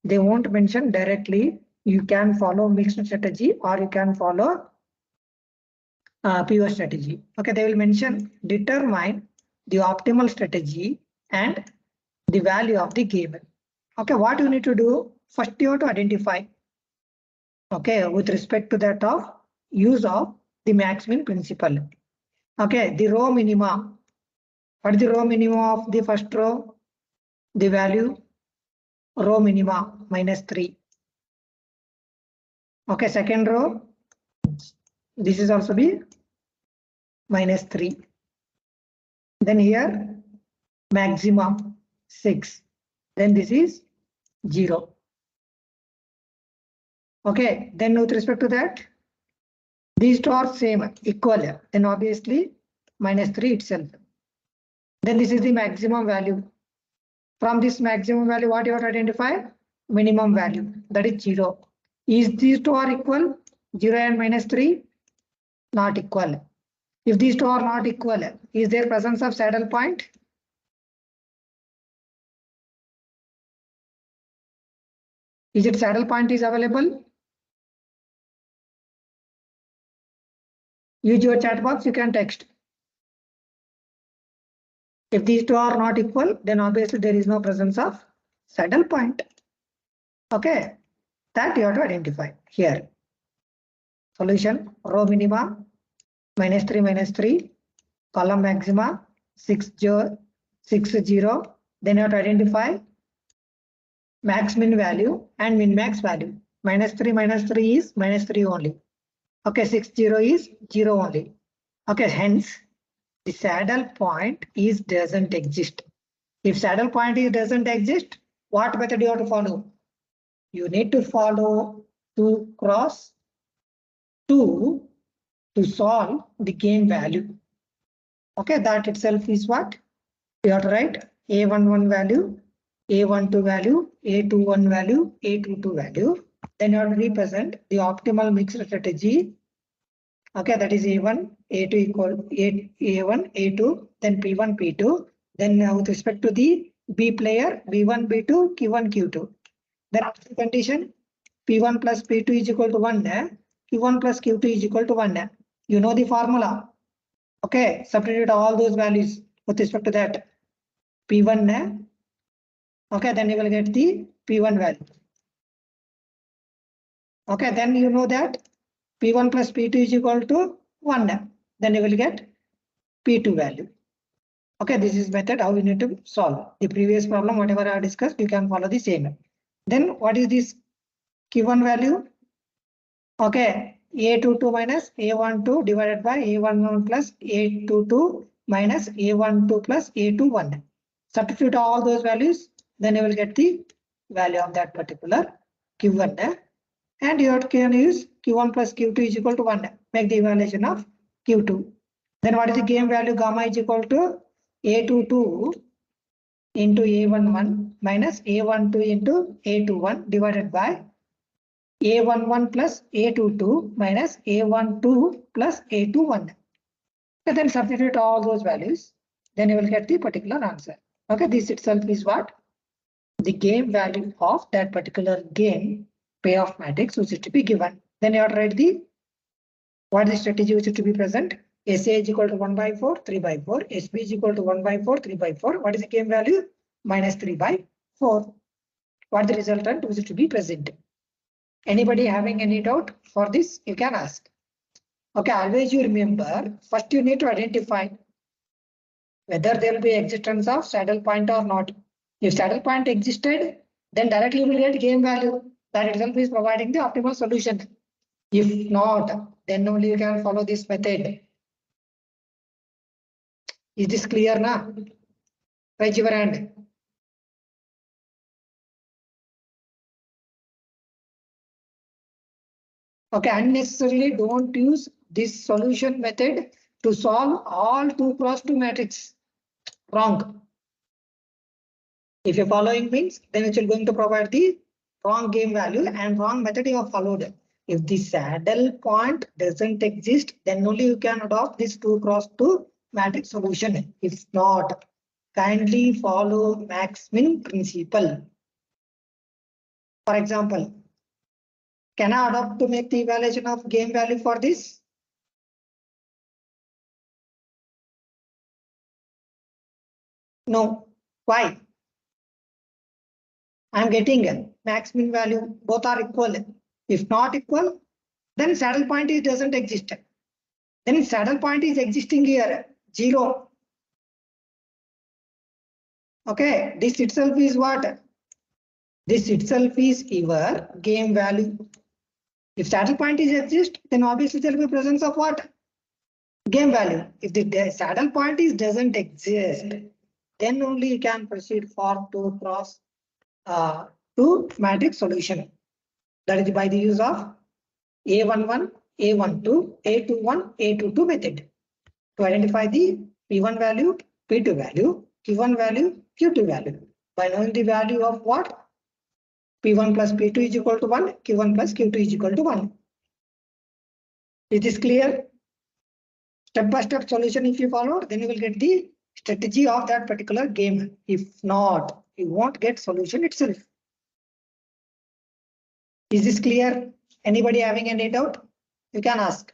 They won't mention directly. You can follow mixed strategy or you can follow pivot strategy. Okay, they will mention determine the optimal strategy and the value of the game. Okay, what you need to do? First, you have to identify. Okay, with respect to that of use of the max-min principle. Okay, the row minima. What is the row minima of the first row? The value row minima -3. Okay, second row. This is also be -3. Then here maximum 6. Then this is 0. Okay, then with respect to that, these two are same, equal. Then obviously -3 itself. Then this is the maximum value. From this maximum value, what you have to identify? Minimum value, that is 0. Is these two are equal? 0 and -3? Not equal. If these two are not equal, is there presence of saddle point? Is it saddle point is available? Use your chat box, you can text. If these two are not equal, then obviously there is no presence of saddle point. Okay, that you have to identify here. Solution, row minima -3, column maxima 6, 0. Then you have to identify max min value and min max value. -3 is -3 only. Okay, 6, 0 is 0 only. Okay, hence the saddle point is doesn't exist. If saddle point is doesn't exist, what method you have to follow? You need to follow 2 cross 2 to solve the game value. Okay, that itself is what? You have to write A11 value, A12 value, A21 value, A22 value. Then you have to represent the optimal mixed strategy. Okay, that is A1, A2 equal A1, A2, then P1, P2. Then with respect to the B player, B1, B2, Q1, Q2. Then after the condition, P1 plus P2 is equal to 1. Q1 plus Q2 is equal to 1. You know the formula. Okay, substitute all those values with respect to that. P1. Okay, then you will get the P1 value. Okay, then you know that P1 plus P2 is equal to 1. Then you will get P2 value. Okay, this is method how you need to solve. The previous problem, whatever I discussed, you can follow the same. Then what is this Q1 value? Okay, A22 minus A12 divided by A11 plus A22 minus A12 plus A21. Substitute all those values, then you will get the value of that particular Q1. And you can use Q1 plus Q2 is equal to 1. Make the evaluation of Q2. Then what is the game value? Gamma is equal to A22 into A11 minus A12 into A21 divided by A11 plus A22 minus A12 plus A21. And then substitute all those values. Then you will get the particular answer. Okay, this itself is what? The game value of that particular game payoff matrix which is to be given. Then you have to write the what is the strategy which is to be present. SA is equal to 1/4, 3/4. SB is equal to 1/4, 3/4. What is the game value? -3/4. What is the resultant which is to be present? Anybody having any doubt for this? You can ask. Okay, always you remember, first you need to identify whether there will be existence of saddle point or not. If saddle point existed, then directly you will get game value. That itself is providing the optimal solution. If not, then only you can follow this method. Is this clear now? Raise your hand. Okay, unnecessarily don't use this solution method to solve all 2x2 matrix. Wrong. If you're following means, then it will going to provide the wrong game value and wrong method you have followed. If the saddle point doesn't exist, then only you can adopt this 2x2 matrix solution. If not, kindly follow max min principle. For example, can I adopt to make the evaluation of game value for this? No. Why? I am getting a max min value, both are equal. If not equal, then saddle point is doesn't exist. Then saddle point is existing here, 0. Okay, this itself is what? This itself is your game value. If saddle point is exist, then obviously there will be presence of what? Game value. If the saddle point is doesn't exist, then only you can proceed for 2 cross 2 matrix solution. That is by the use of A11, A12, A21, A22 method to identify the P1 value, P2 value, Q1 value, Q2 value. By knowing the value of what? P1 plus P2 is equal to 1, Q1 plus Q2 is equal to 1. Is this clear? Step-by-step solution if you follow, then you will get the strategy of that particular game. If not, you won't get solution itself. Is this clear? Anybody having any doubt? You can ask.